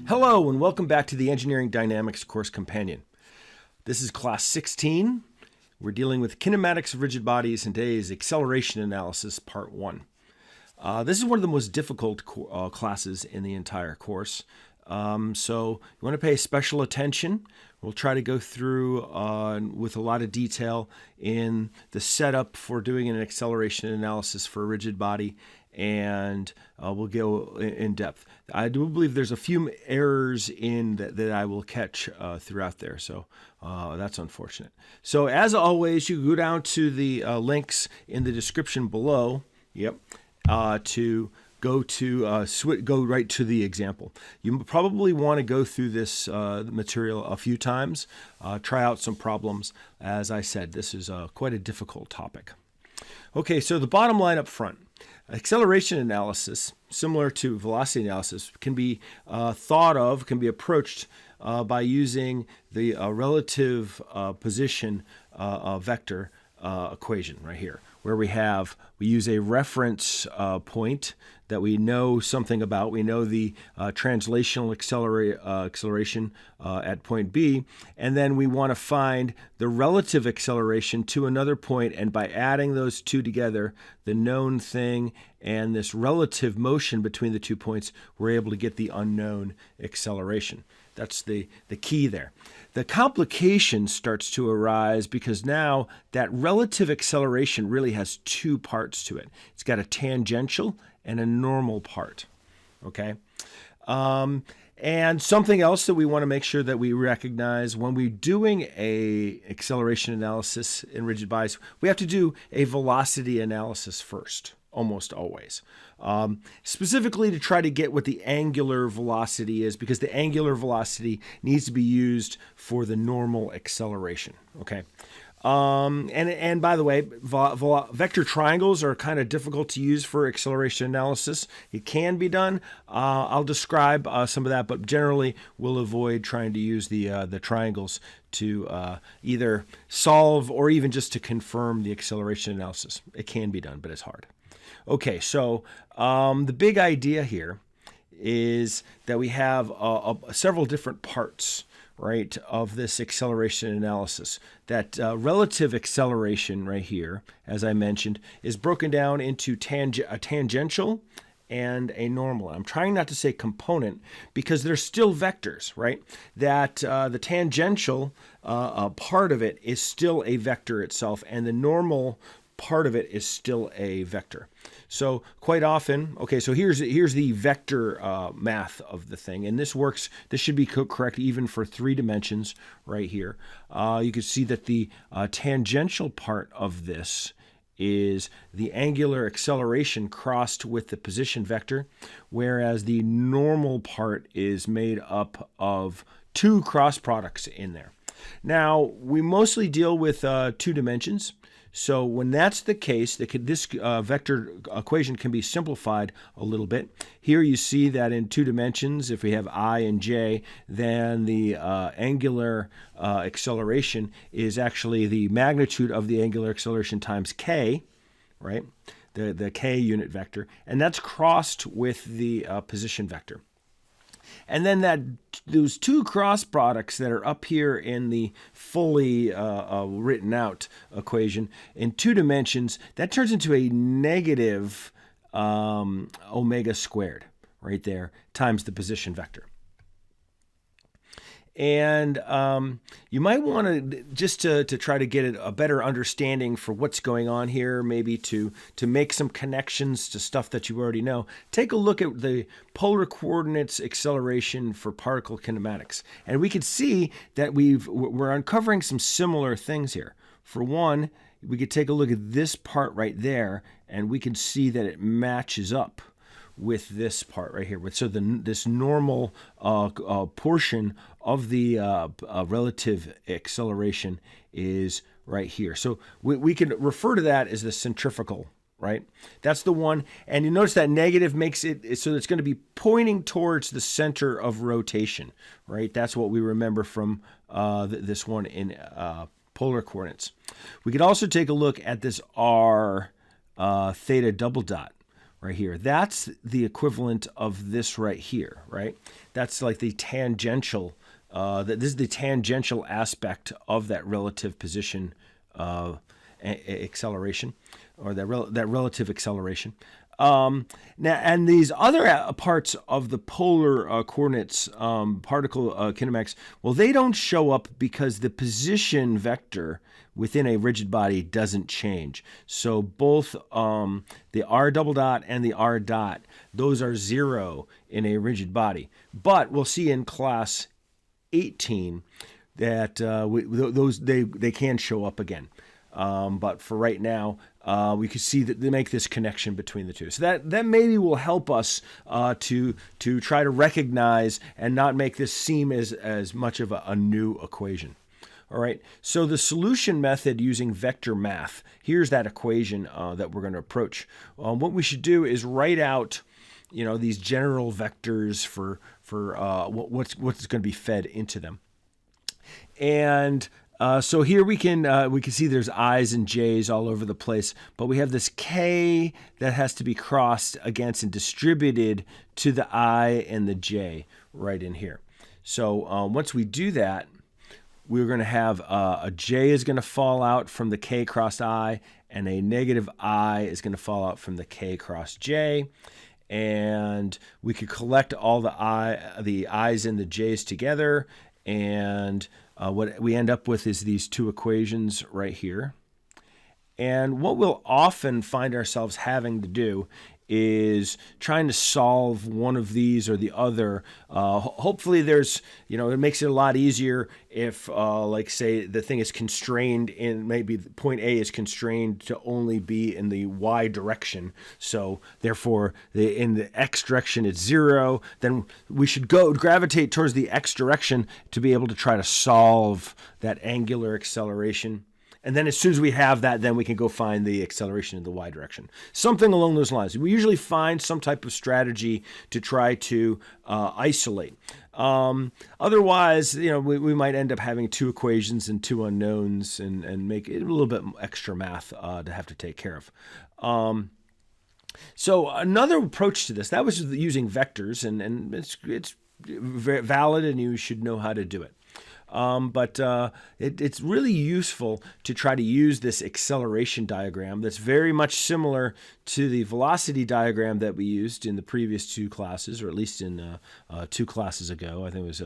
Hello and welcome back to the Engineering Dynamics Course Companion. This is class 16. We're dealing with kinematics of rigid bodies and today's acceleration analysis part 1. This is one of the most difficult classes in the entire course. So you want to pay special attention. We'll try to go through with a lot of detail in the setup for doing an acceleration analysis for a rigid body, and we'll go in depth. I do believe there's a few errors in that I will catch throughout there, so that's unfortunate. So as always, you go down to the links in the description below. To go right to the example. You probably want to go through this material a few times, try out some problems. As I said, this is quite a difficult topic. Okay, so the bottom line up front. Acceleration analysis, similar to velocity analysis, can be can be approached by using the relative position vector equation right here, where we use a reference point that we know something about. We know the translational acceleration at point B, and then we want to find the relative acceleration to another point, and by adding those two together, the known thing and this relative motion between the 2 points, we're able to get the unknown acceleration. That's the key there. The complication starts to arise because now that relative acceleration really has two parts to it. It's got a tangential and a normal part, okay? And something else that we want to make sure that we recognize when we're doing a acceleration analysis in rigid bodies, we have to do a velocity analysis first, almost always. Specifically to try to get what the angular velocity is, because the angular velocity needs to be used for the normal acceleration, okay? And by the way, vector triangles are kind of difficult to use for acceleration analysis. It can be done. I'll describe some of that, but generally we'll avoid trying to use the triangles to either solve or even just to confirm the acceleration analysis. It can be done, but it's hard. Okay, so the big idea here is that we have several different parts, right, of this acceleration analysis. That relative acceleration right here, as I mentioned, is broken down into a tangential and a normal. I'm trying not to say component because they're still vectors, right? That the tangential part of it is still a vector itself, and the normal part of it is still a vector. So quite often, okay, so here's the vector math of the thing, and this works. This should be correct even for 3 dimensions right here. You can see that the tangential part of this is the angular acceleration crossed with the position vector, whereas the normal part is made up of 2 cross products in there. Now, we mostly deal with 2 dimensions. So when that's the case, this vector equation can be simplified a little bit. Here you see that in 2 dimensions, if we have I and j, then the angular acceleration is actually the magnitude of the angular acceleration times k, right? The k unit vector, and that's crossed with the position vector. And then those 2 cross products that are up here in the fully written out equation in 2 dimensions, that turns into a negative omega squared right there times the position vector. And you might want to, just to try to get a better understanding for what's going on here, maybe to make some connections to stuff that you already know, take a look at the polar coordinates acceleration for particle kinematics. And we can see that we're uncovering some similar things here. For one, we could take a look at this part right there, and we can see that it matches up with this part right here. So this normal portion of the relative acceleration is right here. So we can refer to that as the centrifugal, right? That's the one. And you notice that negative makes it so it's going to be pointing towards the center of rotation, right? That's what we remember from this one in polar coordinates. We could also take a look at this r theta double dot. right here. That's the equivalent of this right here, right? That's like the tangential, this is the tangential aspect of that relative position acceleration, or that relative acceleration. Now, and these other parts of the polar coordinates, particle kinematics, well, they don't show up because the position vector within a rigid body doesn't change. So both the r double dot and the r dot, those are 0 in a rigid body. But we'll see in class 18 that they can show up again. But for right now, we can see that they make this connection between the two. So that maybe will help us to try to recognize and not make this seem as much of a new equation. All right, so the solution method using vector math, here's that equation that we're going to approach. What we should do is write out, these general vectors for what's going to be fed into them. And so here we can see there's i's and j's all over the place, but we have this k that has to be crossed against and distributed to the I and the j right in here. So once we do that, we're going to have a j is going to fall out from the k cross I, and a negative I is going to fall out from the k cross j. And we could collect all the i's and the j's together, and what we end up with is these two equations right here. And what we'll often find ourselves having to do is trying to solve one of these or the other. Hopefully there's, it makes it a lot easier if, like say, the thing is constrained in, maybe point A is constrained to only be in the y direction. So therefore, in the x direction it's 0. Then we should gravitate towards the x direction to be able to try to solve that angular acceleration. And then as soon as we have that, then we can go find the acceleration in the y direction. Something along those lines. We usually find some type of strategy to try to isolate. Otherwise, we might end up having two equations and two unknowns and make it a little bit extra math to have to take care of. So another approach to this, that was using vectors, and it's very valid, and you should know how to do it. But it's really useful to try to use this acceleration diagram that's very much similar to the velocity diagram that we used in the previous two classes, or at least in 2 classes ago. I think it was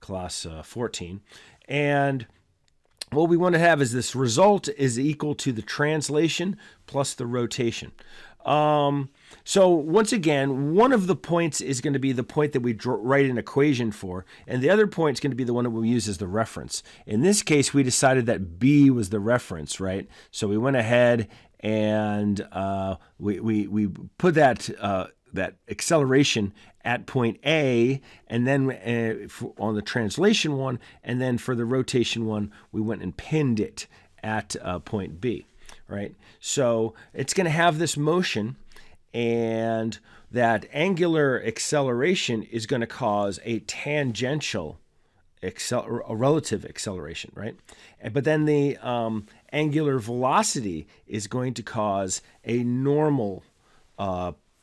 class 14. And what we want to have is this result is equal to the translation plus the rotation. So once again, one of the points is going to be the point that we write an equation for, and the other point is going to be the one that we use as the reference. In this case, we decided that B was the reference, right? So we went ahead and we put that acceleration at point A, and then on the translation one, and then for the rotation one, we went and pinned it at point B. Right? So it's going to have this motion, and that angular acceleration is going to cause a tangential a relative acceleration, right? But then the angular velocity is going to cause a normal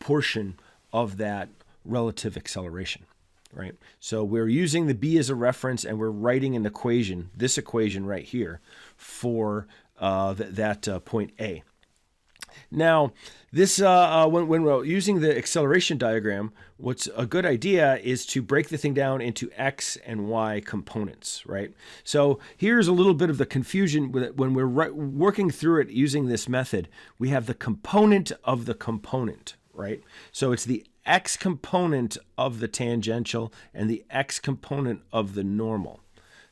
portion of that relative acceleration, right? So we're using the B as a reference, and we're writing an equation, this equation right here, for that point A. Now, this when we're using the acceleration diagram, what's a good idea is to break the thing down into x and y components, right? So here's a little bit of the confusion when we're working through it using this method. We have the component of the component, right? So it's the x component of the tangential and the x component of the normal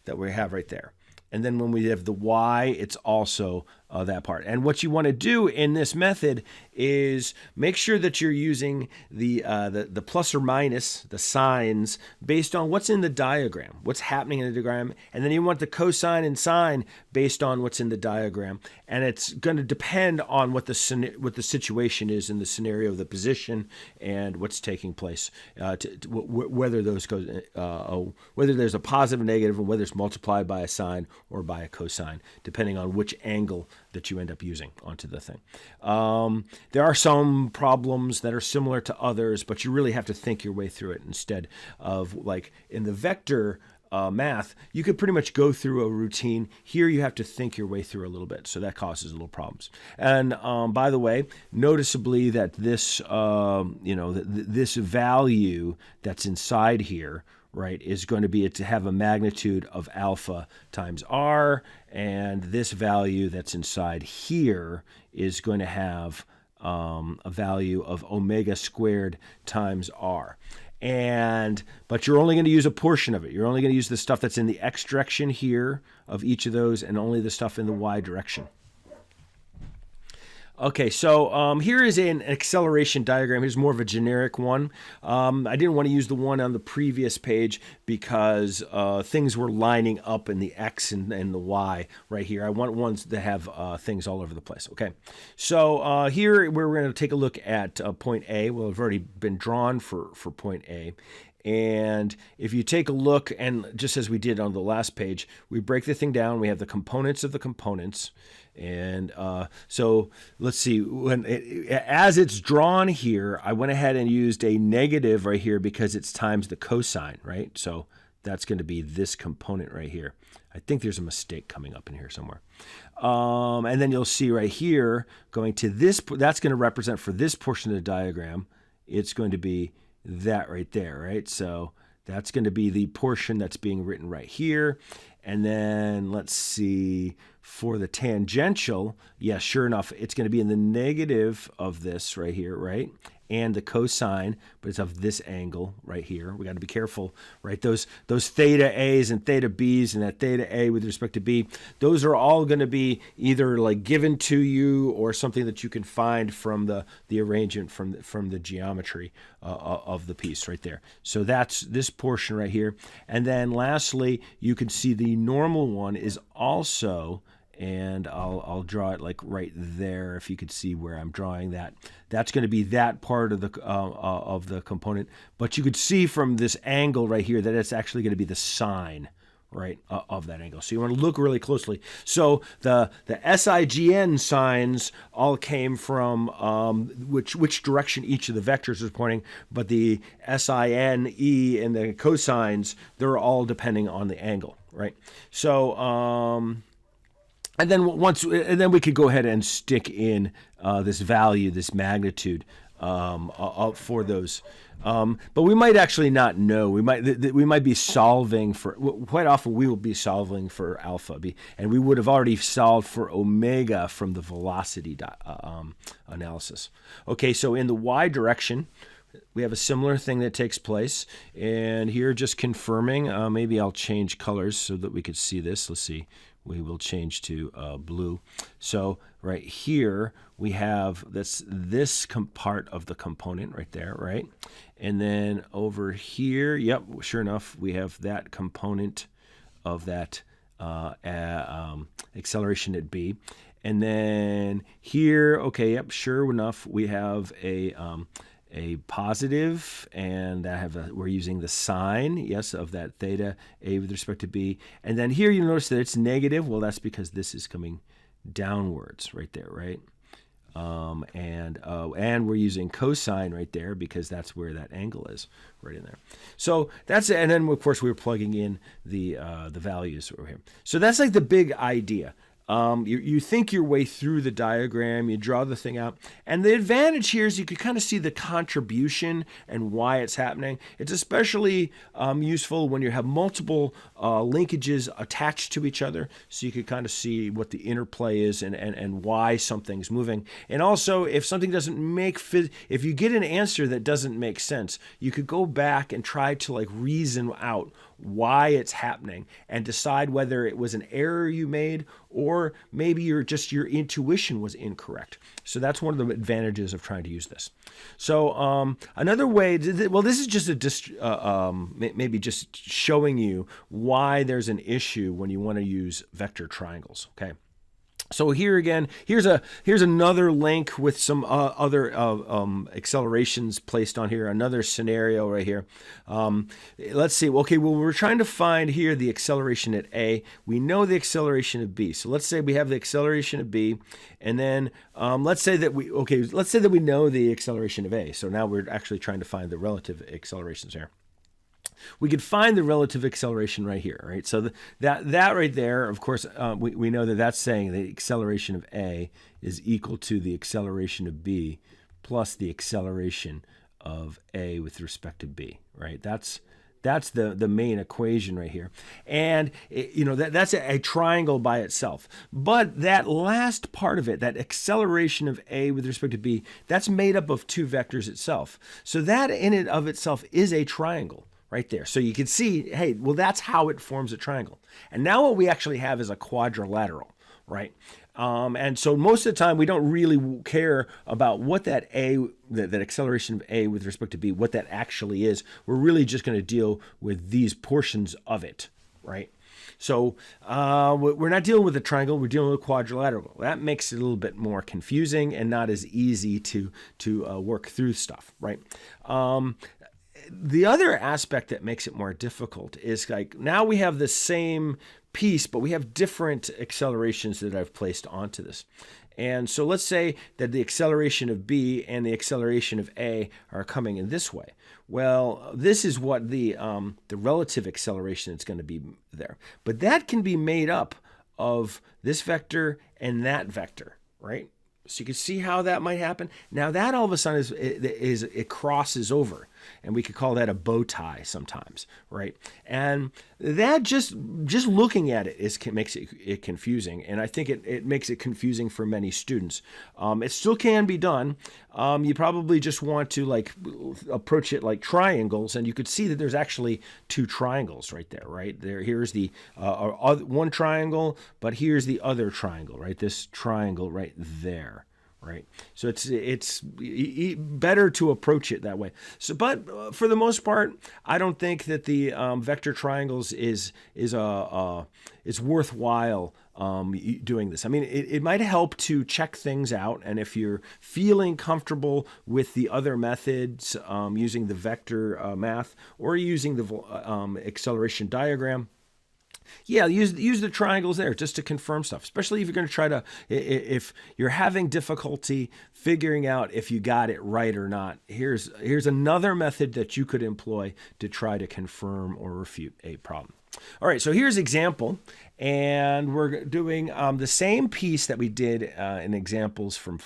that we have right there. And then when we have the y, it's also that part. And what you want to do in this method is make sure that you're using the plus or minus, the signs, based on what's in the diagram, what's happening in the diagram. And then you want the cosine and sine based on what's in the diagram. And it's going to depend on what the situation is in the scenario, the position, and what's taking place, whether those whether there's a positive, negative, and whether it's multiplied by a sine or by a cosine, depending on which angle that you end up using onto the thing. There are some problems that are similar to others, but you really have to think your way through it instead of like in the vector math, you could pretty much go through a routine. Here you have to think your way through a little bit, so that causes little problems. And by the way, noticeably that this, this value that's inside here, right, is going to be to have a magnitude of alpha times r, and this value that's inside here is going to have a value of omega squared times r. But you're only going to use a portion of it. You're only going to use the stuff that's in the x direction here of each of those, and only the stuff in the y direction. Okay, so here is an acceleration diagram. Here's more of a generic one. I didn't want to use the one on the previous page because things were lining up in the X and the Y right here. I want ones that have things all over the place. Okay, so here we're going to take a look at point A. Well, it's already been drawn for point A. And if you take a look, and just as we did on the last page, we break the thing down. We have the components of the components. And so let's see, as it's drawn here, I went ahead and used a negative right here because it's times the cosine, right? So that's going to be this component right here. I think there's a mistake coming up in here somewhere. And then you'll see right here, going to this, that's going to represent for this portion of the diagram, it's going to be that right there, right? So that's going to be the portion that's being written right here. And then let's see, for the tangential, yes, sure enough, it's going to be in the negative of this right here, right? And the cosine, but it's of this angle right here. We got to be careful, right? Those theta A's and theta B's and that theta A with respect to B, those are all going to be either like given to you or something that you can find from the arrangement from the geometry of the piece right there. So that's this portion right here. And then lastly, you can see the normal one is also, and I'll draw it like right there if you could see where I'm drawing that. That's going to be that part of the component. But you could see from this angle right here that it's actually going to be the sine, right, of that angle. So you want to look really closely. So the SIGN signs all came from which direction each of the vectors is pointing, but the SINE and the cosines, they're all depending on the angle, right? So and then we could go ahead and stick in this value, this magnitude for those. But we might actually not know. We might be solving for, quite often we will be solving for alpha, and we would have already solved for omega from the velocity analysis. Okay, so in the y direction, we have a similar thing that takes place. And here, just confirming, maybe I'll change colors so that we could see this. Let's see. We will change to blue. So right here we have this part of the component right there, right? And then over here, yep, sure enough, we have that component of that acceleration at B. And then here, okay, yep, sure enough, we have a positive, and we're using the sine, yes, of that theta A with respect to B. And then here you notice that it's negative. Well, that's because this is coming downwards right there, right? And we're using cosine right there because that's where that angle is, right in there. So that's it. And then of course we were plugging in the values over here. So that's like the big idea. You think your way through the diagram, you draw the thing out, and the advantage here is you can kind of see the contribution and why it's happening. It's especially useful when you have multiple linkages attached to each other, so you can kind of see what the interplay is and why something's moving. And also, if something doesn't if you get an answer that doesn't make sense, you could go back and try to like reason out why it's happening and decide whether it was an error you made or maybe your intuition was incorrect. So that's one of the advantages of trying to use this. So another way, well, this is just maybe just showing you why there's an issue when you want to use vector triangles, okay? So here again, here's another link with some other accelerations placed on here. Another scenario right here. Let's see. Okay, well, we're trying to find here the acceleration at A. We know the acceleration of B. So let's say we have the acceleration of B, and then let's say that we know the acceleration of A. So now we're actually trying to find the relative accelerations here. We could find the relative acceleration right here, right? So that right there, of course, we know that that's saying the acceleration of A is equal to the acceleration of B plus the acceleration of A with respect to B, right? That's the main equation right here. And, that's a triangle by itself. But that last part of it, that acceleration of A with respect to B, that's made up of two vectors itself. So that in and of itself is a triangle. Right there. So you can see, hey, well, that's how it forms a triangle. And now what we actually have is a quadrilateral, right? And so most of the time we don't really care about what that acceleration of A with respect to B, what that actually is. We're really just going to deal with these portions of it, right? So we're not dealing with a triangle, we're dealing with a quadrilateral. That makes it a little bit more confusing and not as easy to work through stuff, right? The other aspect that makes it more difficult is like now we have the same piece, but we have different accelerations that I've placed onto this. And so let's say that the acceleration of B and the acceleration of A are coming in this way. Well, this is what the relative acceleration is going to be there. But that can be made up of this vector and that vector, right? So you can see how that might happen. Now that all of a sudden it crosses over, and we could call that a bow tie sometimes, right? And that just looking at it makes it confusing, and I think it makes it confusing for many students. It still can be done. You probably just want to approach it like triangles, and you could see that there's actually two triangles right there, right? Here's the one triangle, but here's the other triangle, right? This triangle right there. Right, so it's better to approach it that way. So, but for the most part, I don't think that the vector triangles is worthwhile doing this. I mean, it might help to check things out, and if you're feeling comfortable with the other methods, using the vector math or using the acceleration diagram. Yeah, use the triangles there just to confirm stuff, especially if you're going to try to, if you're having difficulty figuring out if you got it right or not. Here's another method that you could employ to try to confirm or refute a problem. All right, so here's example, and we're doing the same piece that we did in examples from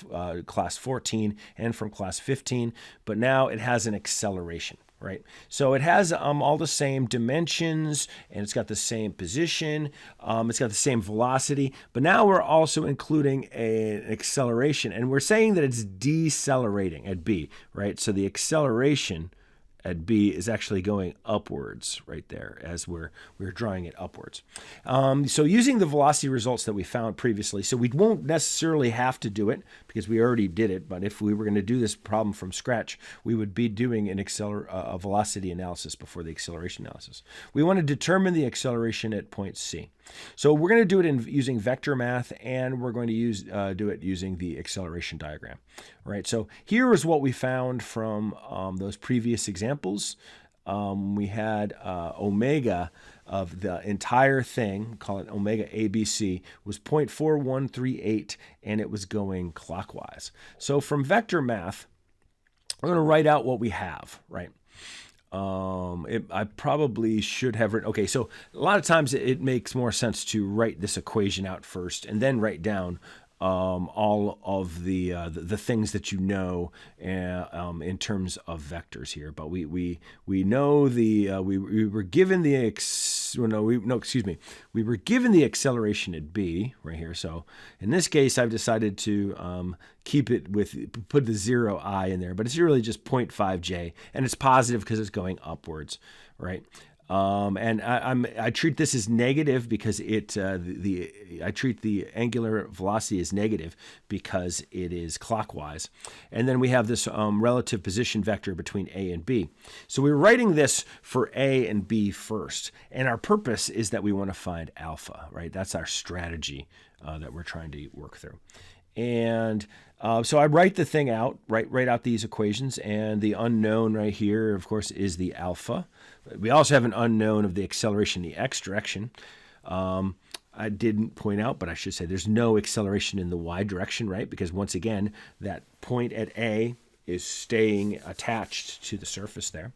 class 14 and from class 15, but now it has an acceleration. Right, so it has all the same dimensions, and it's got the same position, it's got the same velocity, but now we're also including an acceleration, and we're saying that it's decelerating at B, right? So the acceleration at B is actually going upwards right there as we're drawing it upwards. So using the velocity results that we found previously, so we won't necessarily have to do it because we already did it, but if we were going to do this problem from scratch, we would be doing a velocity analysis before the acceleration analysis. We want to determine the acceleration at point C. So we're going to do it using vector math, and we're going to do it using the acceleration diagram. Right. So here is what we found from those previous examples. We had omega of the entire thing, call it omega ABC, was 0.4138, and it was going clockwise. So from vector math, we're going to write out what we have, right? I probably should have written, okay, so a lot of times it makes more sense to write this equation out first and then write down all of the things that you know in terms of vectors here. But we know we were given we were given the acceleration at B right here. So in this case, I've decided to keep it put the 0i in there, but it's really just 0.5j, and it's positive because it's going upwards, right? And I treat this as negative because I treat the angular velocity as negative because it is clockwise. And then we have this relative position vector between A and B. So we're writing this for A and B first. And our purpose is that we want to find alpha, right? That's our strategy that we're trying to work through. And so I write the thing out, write out these equations, and the unknown right here, of course, is the alpha. We also have an unknown of the acceleration in the x direction. I didn't point out, but I should say there's no acceleration in the y direction, right? Because once again, that point at A is staying attached to the surface there.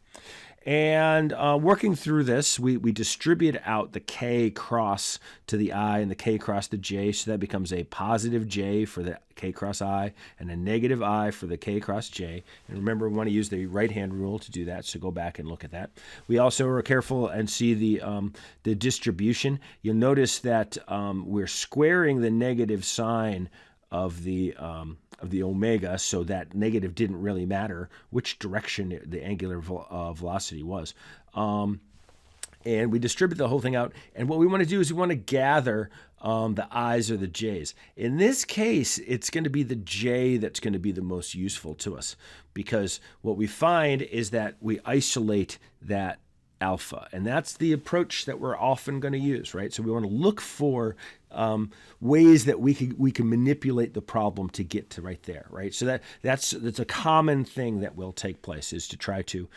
And working through this, we distribute out the k cross to the I and the k cross the j, so that becomes a positive j for the k cross I and a negative I for the k cross j. And remember, we want to use the right-hand rule to do that, so go back and look at that. We also are careful and see the distribution. You'll notice that we're squaring the negative sign of the omega, so that negative didn't really matter which direction the angular velocity was. And we distribute the whole thing out. And what we want to do is we want to gather the i's or the j's. In this case, it's going to be the j that's going to be the most useful to us, because what we find is that we isolate that alpha, and that's the approach that we're often going to use, right? So we want to look for ways that we can manipulate the problem to get to right there, right? So that's a common thing that will take place, is to try to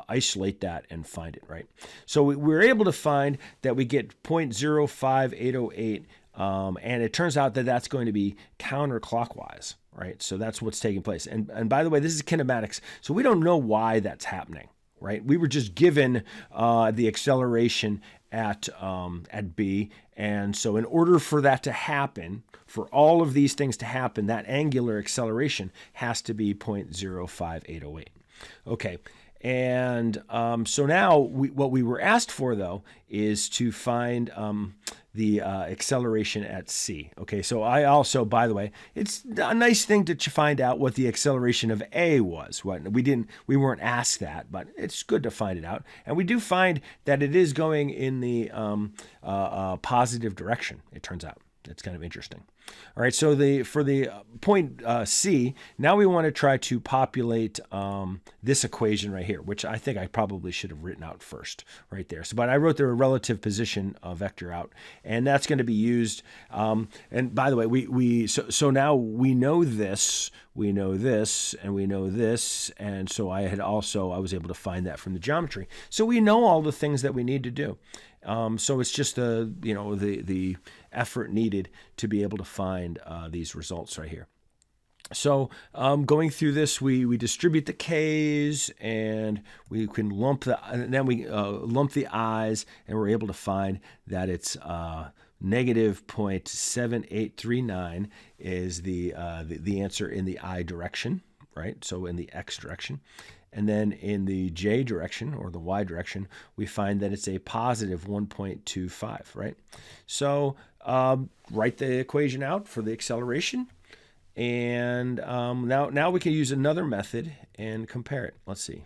isolate that and find it, right? So we're able to find that we get 0.05808, and it turns out that that's going to be counterclockwise, right? So that's what's taking place. And by the way, this is kinematics, so we don't know why that's happening. Right, we were just given the acceleration at B, and so in order for that to happen, for all of these things to happen, that angular acceleration has to be 0.05808. Okay, and so now what we were asked for, though, is to find the acceleration at C. Okay, so I also, by the way, it's a nice thing to find out what the acceleration of A was. We weren't asked that, but it's good to find it out. And we do find that it is going in the positive direction, it turns out. That's kind of interesting. All right, so for the point C, now we want to try to populate this equation right here, which I think I probably should have written out first right there. So, but I wrote the relative position vector out, and that's going to be used. And by the way, so now we know this, we know this, and we know this, and so I was able to find that from the geometry. So we know all the things that we need to do. So it's just the effort needed to be able to find these results right here. So going through this, we distribute the k's, and we can lump the i's, and we're able to find that it's negative 0.7839 is the answer in the I direction, right? So in the x direction. And then in the j direction, or the y direction, we find that it's a positive 1.25, right? So write the equation out for the acceleration. And now we can use another method and compare it. Let's see.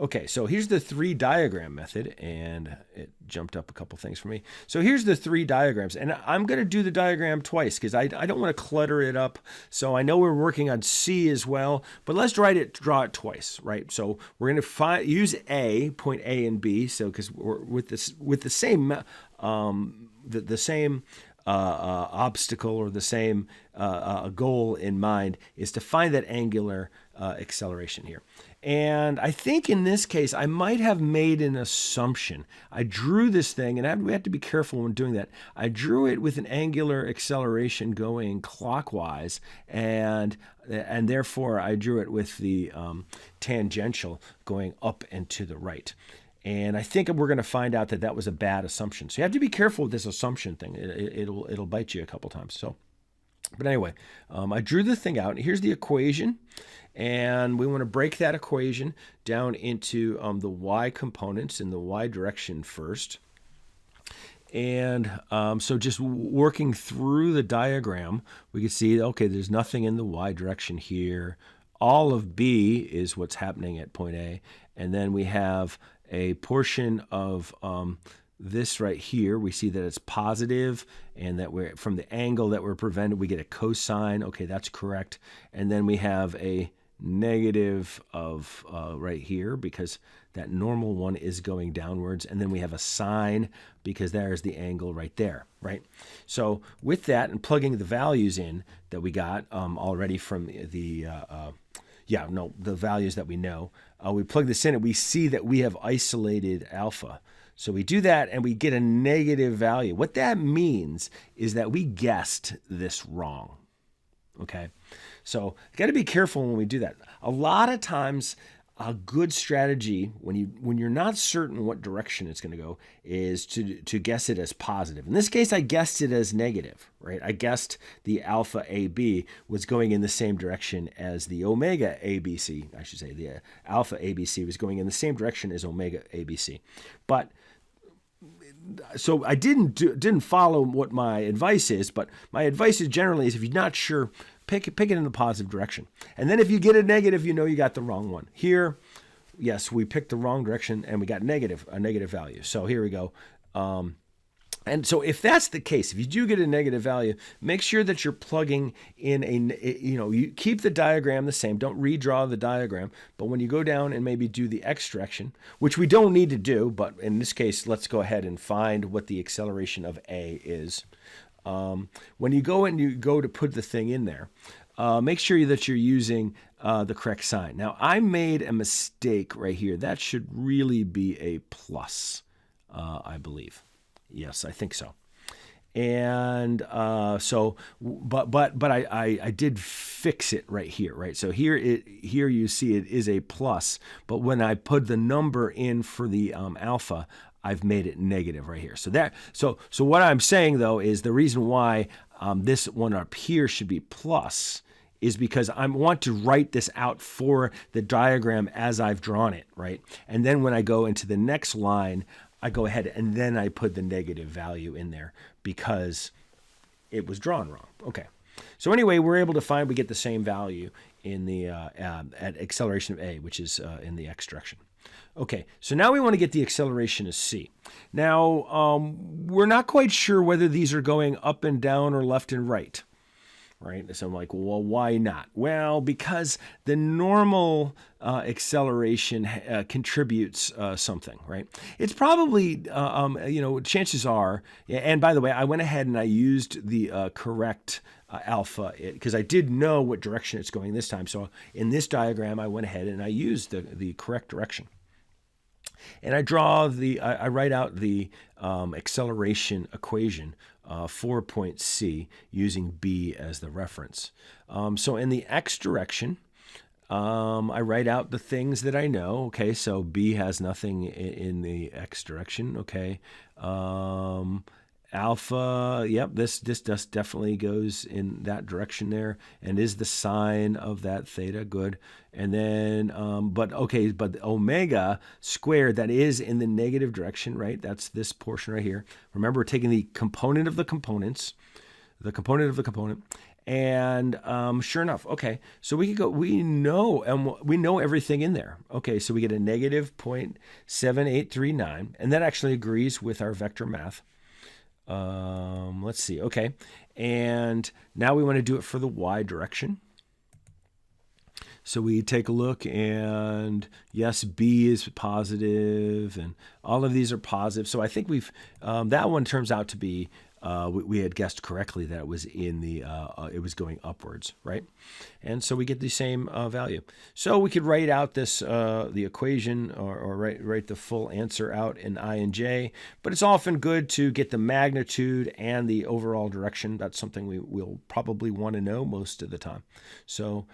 Okay, so here's the 3 diagram method, and it jumped up a couple things for me. So here's the 3 diagrams, and I'm going to do the diagram twice because I don't want to clutter it up. So I know we're working on C as well, but let's draw it twice, right? So we're going to use point A and B. So because we're with the same obstacle, or the same goal in mind, is to find that angular acceleration here. And I think in this case, I might have made an assumption. I drew this thing, and we have to be careful when doing that. I drew it with an angular acceleration going clockwise, and therefore I drew it with the tangential going up and to the right. And I think we're going to find out that was a bad assumption. So you have to be careful with this assumption thing. It'll bite you a couple times. So, but anyway, I drew the thing out. Here's the equation. And we want to break that equation down into the y components in the y direction first. And so just working through the diagram, we can see, okay, there's nothing in the y direction here. All of B is what's happening at point A, and then we have a portion of this right here. We see that it's positive, and that we're from the angle that we're prevented, we get a cosine. Okay, that's correct. And then we have a negative of right here, because that normal one is going downwards, and then we have a sine because there's the angle right there, right? So with that, and plugging the values in that we got already from the the values that we know, we plug this in and we see that we have isolated alpha. So we do that and we get a negative value. What that means is that we guessed this wrong. Okay, so got to be careful when we do that. A lot of times, a good strategy when you're not certain what direction it's going to go is to guess it as positive. In this case, I guessed it as negative, right? I guessed the alpha AB was going in the same direction as the omega ABC. I should say the alpha ABC was going in the same direction as omega ABC, but. So I didn't follow what my advice is, but my advice is generally is if you're not sure, pick it in the positive direction. And then if you get a negative, you know you got the wrong one. Here, yes, we picked the wrong direction and we got a negative value. So here we go. And so if that's the case, if you do get a negative value, make sure that you're plugging in you keep the diagram the same. Don't redraw the diagram. But when you go down and maybe do the x direction, which we don't need to do, but in this case, let's go ahead and find what the acceleration of A is. When you go to put the thing in there, make sure that you're using the correct sign. Now, I made a mistake right here. That should really be a plus, I believe. Yes, I think so. And but I did fix it right here, right? So here you see it is a plus, but when I put the number in for the alpha, I've made it negative right here. So what I'm saying though is the reason why this one up here should be plus is because I want to write this out for the diagram as I've drawn it, right? And then when I go into the next line, I go ahead and then I put the negative value in there because it was drawn wrong. Okay. So anyway, we're able to find we get the same value in the at acceleration of A, which is in the x direction. Okay, so now we want to get the acceleration of C. Now, we're not quite sure whether these are going up and down or left and right. Right? So I'm like, well, why not? Well, because the normal acceleration contributes something, right? It's probably, chances are, and by the way, I went ahead and I used the correct alpha because I did know what direction it's going this time. So in this diagram, I went ahead and I used the correct direction. And I write out the acceleration equation for point C using B as the reference. So in the x direction, I write out the things that I know. Okay, so B has nothing in the x direction. Okay, alpha, yep, this just definitely goes in that direction there and is the sine of that theta. Good. And then but the omega squared, that is in the negative direction, right? That's this portion right here. Remember, we're taking the component of the components, and sure enough, okay, so we know everything in there. Okay, so we get a negative 0.7839, and that actually agrees with our vector math. Let's see. Okay. And now we want to do it for the y direction. So we take a look and yes, B is positive and all of these are positive. So I think that one turns out to be, we had guessed correctly that it was it was going upwards, right? And so we get the same value. So we could write out this, the equation or write the full answer out in I and J, but it's often good to get the magnitude and the overall direction. That's something we'll probably want to know most of the time. So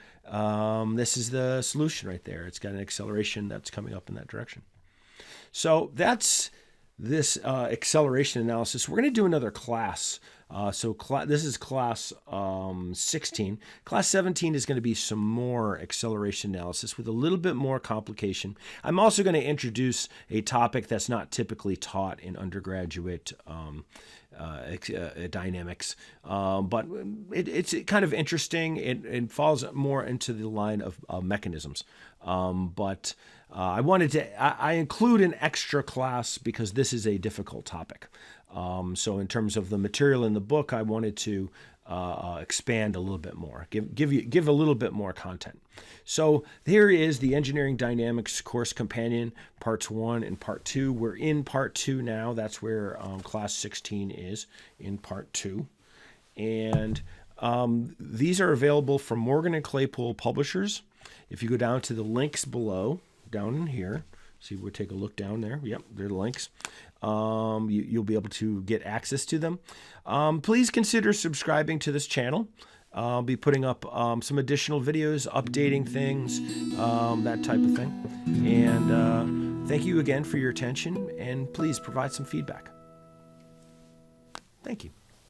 this is the solution right there. It's got an acceleration that's coming up in that direction. So that's this acceleration analysis. We're going to do another class. This is class 16. Class 17 is going to be some more acceleration analysis with a little bit more complication. I'm also going to introduce a topic that's not typically taught in undergraduate dynamics, but it's kind of interesting. It falls more into the line of mechanisms, but I wanted to I include an extra class because this is a difficult topic. So in terms of the material in the book, I wanted to expand a little bit more, give a little bit more content. So here is the Engineering Dynamics Course Companion, Parts 1 and Part 2. We're in Part 2 now. That's where Class 16 is, in Part 2. And these are available from Morgan and Claypool Publishers. If you go down to the links below, down in here, see, we'll take a look down there. Yep, they're the links. You'll be able to get access to them. Please consider subscribing to this channel. I'll be putting up some additional videos, updating things, that type of thing. And thank you again for your attention, and please provide some feedback. Thank you.